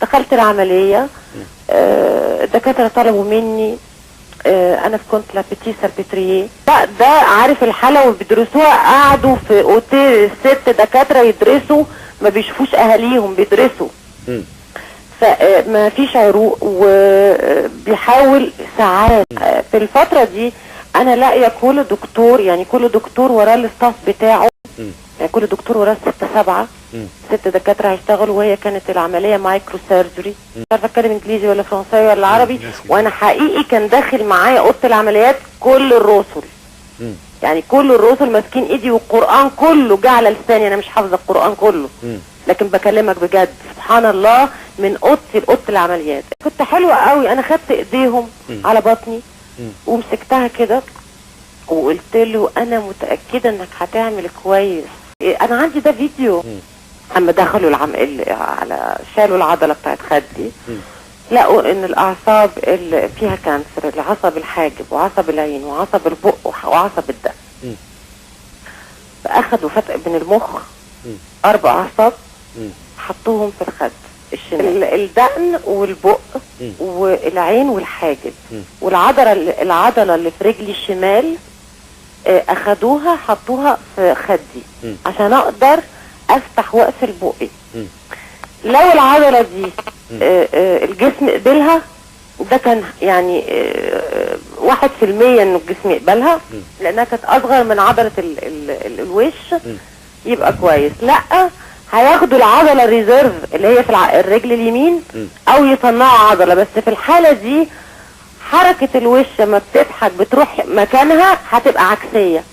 دخلت العمليه، الدكاتره طلبوا مني، انا كنت لابيتي سالبيتريه. ده عارف الحاله وبيدرسوها، قعدوا في اوتيل 6 دكاتره يدرسوا، ما بيشوفوش اهاليهم بيدرسوا. فما فيش عروق وبيحاول ساعات. في الفتره دي انا لاقيه كل دكتور، يعني كل دكتور وراه الاستاف بتاعه، يعني كل دكتور وراه 6 7 6 دكاتره هيشتغلوا، وهي كانت العمليه مايكرو سيرجري. مش عارفه اتكلم انجليزي ولا فرنساوي ولا عربي. وانا حقيقي كان داخل معايا اوضه العمليات كل الرسل، يعني كل الرسل ماسكين ايدي، والقران كله جه على لساني. انا مش حافظه القران كله، لكن بكلمك بجد سبحان الله، من اوضتي لاوضه العمليات. كنت حلوه قوي. انا خدت ايديهم على بطني ومسكتها كده وقلت له انا متاكده انك هتعمل كويس. انا عندي ده فيديو. اما دخلوا على شالوا العضله بتاعت خدي، لقوا ان الاعصاب اللي فيها كانسر، العصب الحاجب وعصب العين وعصب البق وعصب الدم. فاخدوا فتق من المخ 4 اعصاب، حطوهم في الخد الشمال، الدقن والبق والعين والحاجب، والعضله اللي في رجلي الشمال اخدوها حطوها في خدي عشان اقدر افتح واقفل بقي. لو العضله دي الجسم قبلها، ده كان يعني 1% ان الجسم يقبلها، لانها كانت اصغر من عضله الوش، يبقى كويس. لا، هياخدوا العضله الريزيرف اللي هي في الرجل اليمين، او يصنعوا عضله. بس في الحاله دي حركه الوش لما بتضحك بتروح مكانها هتبقى عكسيه.